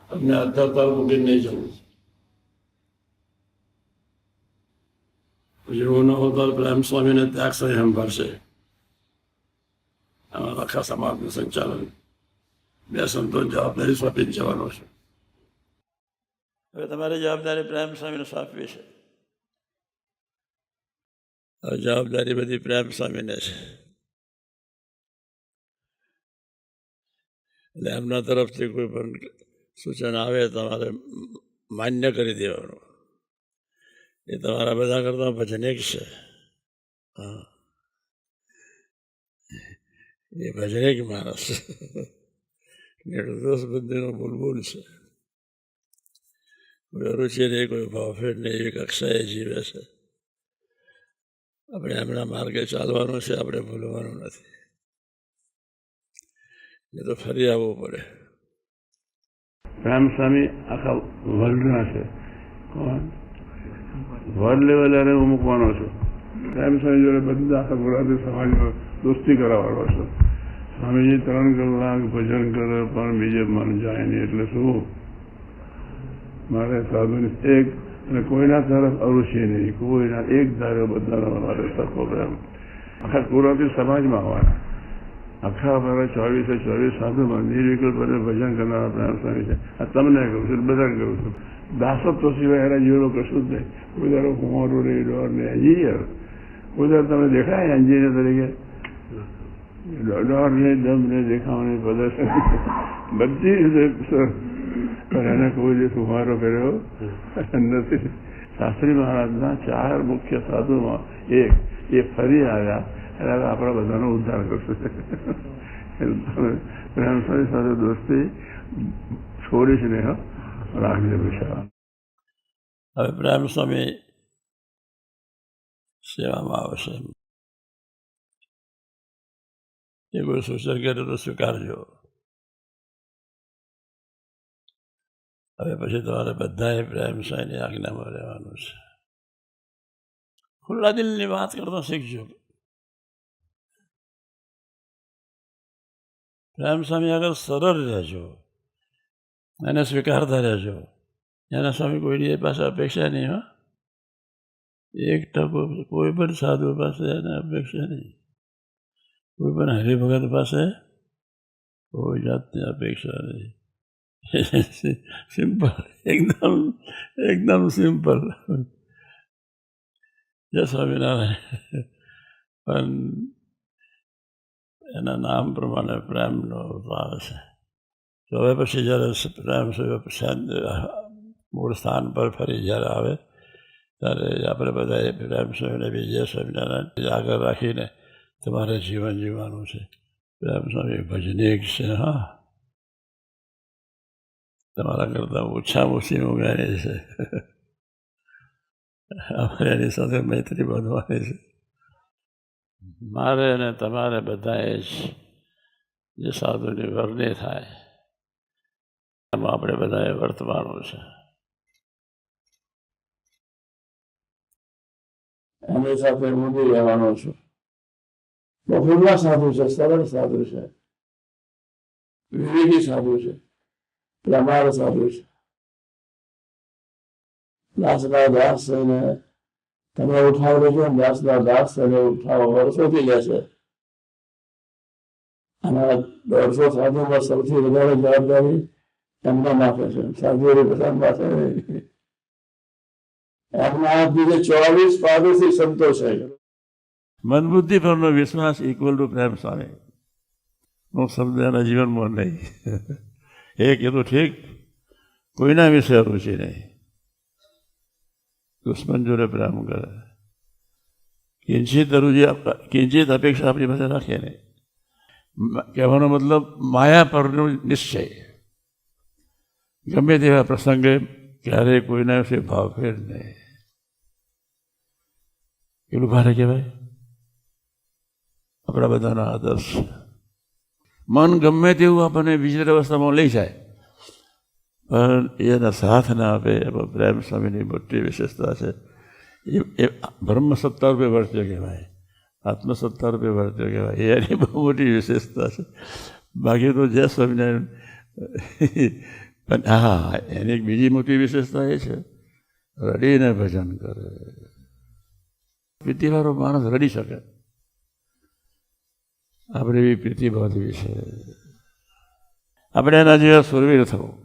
અમને અત્યાર મૂકીને નહીં જવું. પછી હું ન હોતો પ્રેમ સ્વામીને ત્યાગ સંયમ ભરશે. અમારા આખા સમાજનું સંચાલન બે સંતો જવાબદારી સોંપીને જવાનો છે. હવે તમારી જવાબદારી પ્રેમ સ્વામીને સોંપવી છે. જવાબદારી બધી પ્રેમ સ્વામીને છે. એટલે એમના તરફથી કોઈ પણ સૂચન આવે તમારે માન્ય કરી દેવાનું. એ તમારા બધા કરતા ભજનિક છે. હા, એ ભજનિક માણસ નિર્દોષ બુદ્ધિનો બુલબુલ છે. કોઈ અરુચિ નહીં, કોઈ ભાવફેટ નહીં, એવી કક્ષાએ જીવે છે. આપણે એમના માર્ગે ચાલવાનું છે, આપણે ભૂલવાનું નથી. એ તો ફરી આવવું પડે. પ્રેમ સ્વામી આખા વર્લ્ડના છે. કોણ? વર્લ્ડ લેવલે હું મૂકવાનો છું. પ્રેમ સ્વામી જોડે બધા આખા ગુજરાતી સમાજમાં દોસ્તી કરાવવાનો છું. સ્વામીજી 3 કલાક ભજન કરે પણ બીજે મન જાય નહીં. એટલે શું? મારે સાધુની એક અને કોઈના તરફ અરુચિ નહીં, કોઈના એક ધારે બધાનો મારે સરખો પ્રેમ. આખા ગુજરાતી સમાજમાં આવવાના. આખા અમારા 24 સાધુમાં નિર્વિકલ્પ અને ભજન કરનારા પ્રેમ સ્વામી છે. આ તમને કહું છું, બધાને કહું છું. દાસત્વ સિવાય એના જીવનો કશું જ નહીં. કોઈ ધારો કુંવારો નહીં, ડોર નહીં. એન્જિનિયર કોઈ ધારો તમને દેખાય એન્જિનિયર તરીકે? ડોર નહીં, દમ નહીં, દેખાવાની પ્રદર્શન બધી રીતે. પણ એને કોઈ દિવસ કુંવારો કર્યો નથી. શાસ્ત્રી મહારાજના 4 મુખ્ય સાધુમાં એક એ ફરી આવ્યા. એટલે આપણા બધાનો ઉદ્ધાર કરશે. પ્રેમ સ્વામી સાથે દોસ્તી છોડીશ ને રાખજે પૈસા. હવે પ્રેમ સ્વામી સેવામાં આવશે. એ કોઈ સૂચન કરે તો સ્વીકારજો. હવે પછી તમારે બધાએ પ્રેમ સ્વામીની આજ્ઞામાં રહેવાનું છે. ખુલ્લા દિલની વાત કરતા શીખજો. પ્રેમ સ્વામી આગળ સરળ રહેજો, એને સ્વીકારતા રહેજો. એના સ્વામી કોઈની પાસે અપેક્ષા નહીં. હા, 1% કોઈ પણ સાધુ પાસે એને અપેક્ષા નહીં. કોઈ પણ હરિભગત પાસે કોઈ જાતની અપેક્ષા નહીં. સિમ્પલ, એકદમ સિમ્પલ. જય સ્વામિનારાયણ. પણ એના નામ પ્રમાણે પ્રેમનો ભાવ છે. તો હવે પછી જ્યારે પ્રેમ મૂળ સ્થાન પર ફરી જ્યારે આવે ત્યારે આપણે બધાએ પ્રેમ સ્વામીને બી જય સ્વામિનારાયણ આગળ રાખીને તમારે જીવન જીવવાનું છે. પ્રેમ સ્વામી ભજનિક છે. હા, તમારા કરતાં ઓછામાં ઓછી ઊંઘાની છે. અમારે એની સાથે મૈત્રી બાંધવાની છે. મારે અને તમારે બધાએ જ જે સાધુની વરણી થાય એમાં આપણે બધાએ વર્તવાનું છે. એની સાથે ઊંડી રહેવાનો છું. બહુ ખુલ્લા સાધુ છે, સરળ સાધુ છે, વિવેકી સાધુ છે, પ્રમાણ સાધુ છે. દાસના દાસ થઈને તમે ઉઠાવ લેજો. દાસના દાસ થઈને ઉઠાવો વર્ષોથી લે છે. આના 150 સાધુમાં સૌથી વધારે જવાબદારી એમના માથે છે. સાધુઓની પ્રધાન માથે નહીં. એમના હાથ બીજે 24 પાદોથી સંતો છે. મનબુદ્ધિ પરનો વિશ્વાસ ઇક્વલ ટુ પ્રેમ સ્વામી. હું શબ્દ એના જીવનમાં નહીં. એક એ તો ઠીક, કોઈના વિશે રુચિ નહીં. દુશ્મન જોડે પ્રેમ કરે. કિંચિત અપેક્ષા આપણી પાસે રાખીએ નહીં. કહેવાનો મતલબ માયા પરનો નિશ્ચય. ગમે તેવા પ્રસંગે ક્યારેય કોઈના વિશે ભાવફેર નહીં. એટલું ભારે કહેવાય. આપણા બધાના આદર્શ. મન ગમે તેવું આપણને વિચિત્ર અવસ્થામાં લઈ જાય પણ એના સાથ ના આપે. એમાં પ્રેમ સ્વામીની મોટી વિશેષતા છે. એ બ્રહ્મસત્તા રૂપે વર્ત્યો કહેવાય, આત્મસત્તા રૂપે વર્ત્યો કહેવાય. એની બહુ મોટી વિશેષતા છે. બાકી તો જય સ્વામિનારાયણ પણ હા, એની એક બીજી મોટી વિશેષતા એ છે, રડીને ભજન કરે. પ્રીતિવાળો માણસ રડી શકે. આપણે એવી પ્રીતિ બાંધવી છે. આપણે એના જેવા સુરવીર થવું,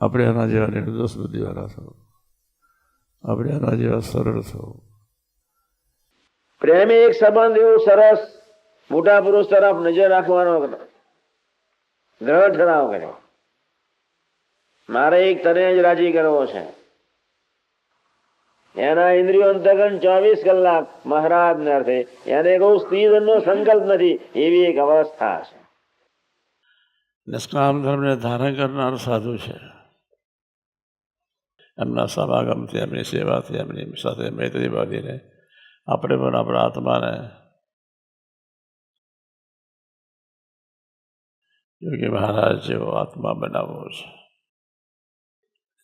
આપણે એના જેવા નિર્દોષ બુદ્ધિવાળા થવું, આપણે એના જેવા સરળ થવું. પ્રેમ એક સંબંધ એવો સરસ મોટા પુરુષ તરફ નજર રાખવાનો દ્રઢ ઠરાવ કર્યો. મારે એક તને જ રાજી કરવો છે. એના ઇન્દ્રિયો અંતર્ગત 24 કલાક મહારાજને અર્થે એને કોઈ સ્ત્રીધનનો સંકલ્પ નથી, એવી એક અવસ્થા છે. નિષ્કામ ધર્મને ધારણ કરનાર સાધુ છે. એમના સમાગમથી, એમની સેવાથી, એમની સાથે મૈત્રી બાંધીને આપણે પણ આપણા આત્માને યોગી મહારાજ જેવો આત્મા બનાવવો છે.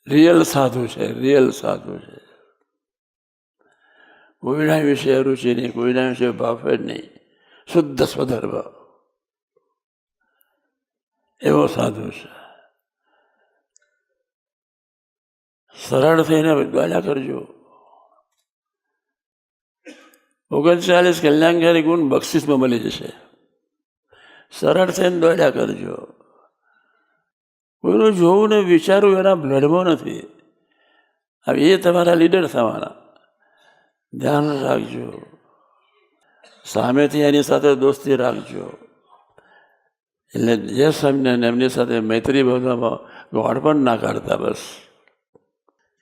રિયલ સાધુ છે, રિયલ સાધુ છે. કોઈના વિશે રુચિ નહીં, કોઈના વિશે ભાવ જ નહીં, શુદ્ધ સ્વધર્મ એવો સાધુ છે. સરળ થઈને ગાળા કરજો. 39 કલ્યાણકારી ગુણ બક્ષિસમાં મળી જશે. સરળ થઈને દોડ્યા કરજો. કોઈનું જોવું ને વિચારવું એના બ્લડમાં નથી. હવે એ તમારા લીડર થવાના. ધ્યાન રાખજો. સામેથી એની સાથે દોસ્તી રાખજો. એટલે જે સ્વામિનારાયણ એમની સાથે મૈત્રી બાંધવામાં ગોળ પણ ના કાઢતા. બસ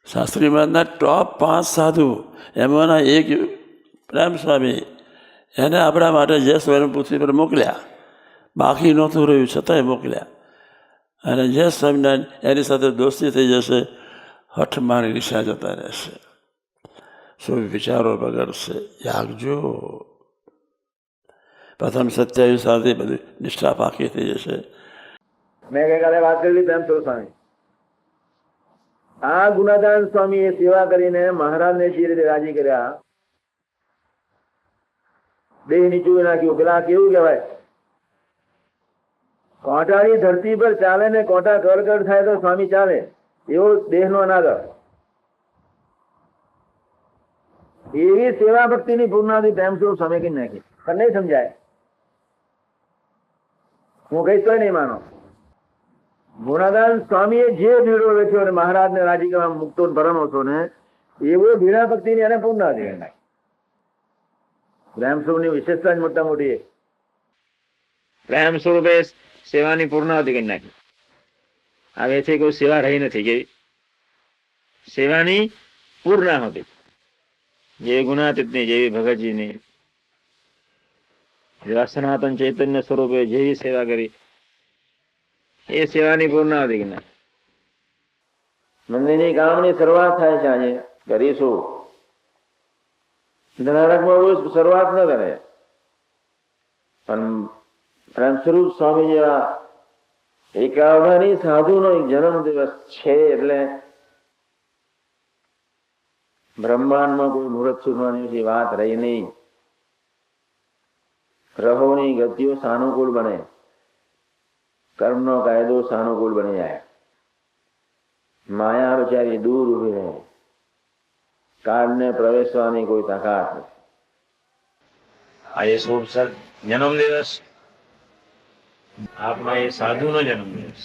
શાસ્ત્રી મહારાજના ટોપ 5 સાધુ એમાંના એક પ્રેમ સ્વામી, એને આપણા માટે જે સ્વયં પૃથ્વી પર મોકલ્યા, બાકી નહોતું રહ્યું છતાંય મોકલ્યા. અને જે સ્વામિનારાયણ એની સાથે દોસ્તી થઈ જશે, હઠમાની દિશા જતા રહેશે, શું વિચારો બગડશે. જાગજો. પ્રથમ 27 સાથે બધી નિષ્ઠા પાકી થઈ જશે. મેં ગઈકાલે વાત કરી પ્રેમ સ્વામી. આ ગુણાદાન સ્વામી એ સેવા કરીને મહારાજને જે રીતે રાજી કર્યા, દેહ નીચું નાખ્યું. પેલા કેવું કહેવાય, કોટાની ધરતી પર ચાલે ને કોટા કડકડ થાય તો સ્વામી ચાલે, એવો દેહનો અનાદર. એવી સેવા ભક્તિની પૂર્ણાથી પ્રેમ સ્વરૂપ સ્વામી કઈ નાખી. પણ નહીં સમજાય, હું કહીશ તો નહીં માનો. ગુણાદાન સ્વામીએ જે ભીડો વેચ્યો અને મહારાજને રાજી કરવા મુક્તો પરમ હતો ને, એવો ભીડા ભક્તિની એને પૂર્ણાથી કરી નાખી. પ્રેમ સ્વરૂપની વિશેષતા જ મોટા મોટી. પ્રેમ સ્વરૂપે સેવાની પૂર્ણાવતી કરી નાખી. હવેથી કોઈ સેવા રહી નથી. કેવી સેવાની પૂર્ણાહુતિ, જેવી ગુણાતીતની, જેવી ભગતજીની, જેવા સનાતન ચૈતન્ય સ્વરૂપે જેવી સેવા કરી, એ સેવાની પૂર્ણાવતી કરી નાખી. મંદિરની કામની શરૂઆત થાય છે. આજે કરીશું. ધનારકમાં શરૂઆત ન કરે, પણ પ્રેમ સ્વરૂપ સ્વામી જેવા એકાવધાની સાધુનો એક જન્મ દિવસ છે, એટલે બ્રહ્માંડમાં કોઈ મુહૂર્ત સુધવાની વાત રહી નહીં. ગ્રહોની ગતિઓ સાનુકૂળ બને, કર્મનો કાયદો સાનુકૂળ બની જાય, માયા બિચારી દૂર ઉભી રહે, કાળને પ્રવેશવાની કોઈ તાકાત નથી. આજે શુભ જન્મ દિવસ આપણા એ સાધુનો જન્મ દિવસ,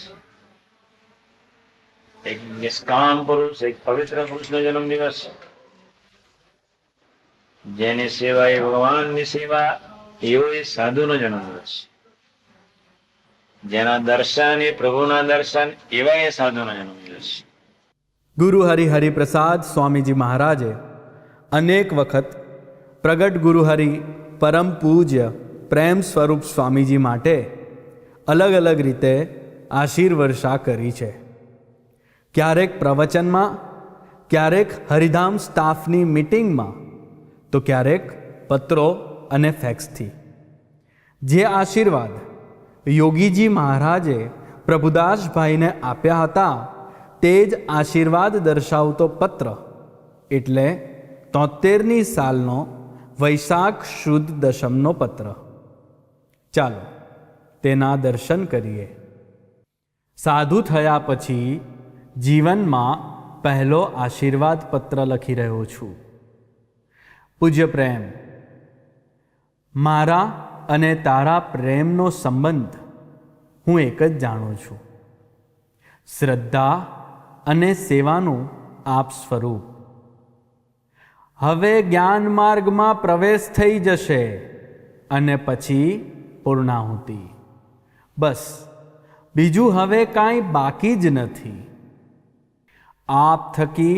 એક નિષ્કામ પુરુષ, એક પવિત્ર પુરુષનો જન્મ દિવસ, જેની સેવા એ ભગવાનની સેવા, એવો એ સાધુનો જન્મ દિવસ. જેના દર્શન એ પ્રભુના દર્શન, એવા એ સાધુનો જન્મ દિવસ. ગુરુ હરિપ્રસાદ સ્વામીજી મહારાજે અનેક વખત પ્રગટ ગુરુહરિ પરમ પૂજ્ય પ્રેમ સ્વરૂપ સ્વામીજી માટે અલગ અલગ રીતે આશીર્વર્ષા કરી છે. ક્યારેક પ્રવચનમાં, ક્યારેક હરિધામ સ્ટાફની મીટિંગમાં, તો ક્યારેક પત્રો અને ફેક્સથી. જે આશીર્વાદ યોગીજી મહારાજે પ્રભુદાસભાઈને આપ્યા હતા, તે જ આશીર્વાદ દર્શાવતો પત્ર, એટલે 73ની સાલનો વૈશાખ શુદ્ધ દશમનો પત્ર. ચાલો તેના દર્શન કરીએ. સાધુ થયા પછી જીવનમાં પહેલો આશીર્વાદ પત્ર લખી રહ્યો છું. પૂજ્ય પ્રેમ, મારા અને તારા પ્રેમનો સંબંધ હું એક જ જાણું છું. શ્રદ્ધા અને સેવાનું આપ સ્વરૂપ. હવે જ્ઞાન માર્ગમાં પ્રવેશ થઈ જશે અને પછી પૂર્ણાહુતિ. બસ બીજું હવે કાંઈ બાકી જ નથી. આપ થકી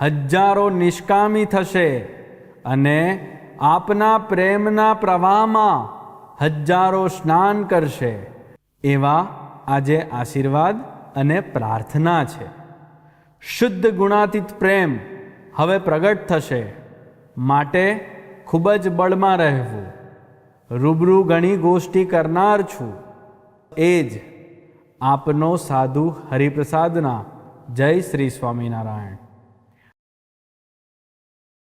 હજારો નિષ્કામી થશે અને આપના પ્રેમના પ્રવાહમાં હજારો સ્નાન કરશે. એવા આજે આશીર્વાદ અને પ્રાર્થના છે. શુદ્ધ ગુણાતીત પ્રેમ હવે પ્રગટ થશે, માટે ખૂબ જ બળમાં રહેવું. રૂબરૂ ઘણી ગોષ્ઠી કરનાર છું. એ જ આપનો સાધુ હરિપ્રસાદના. જય શ્રી સ્વામિનારાયણ.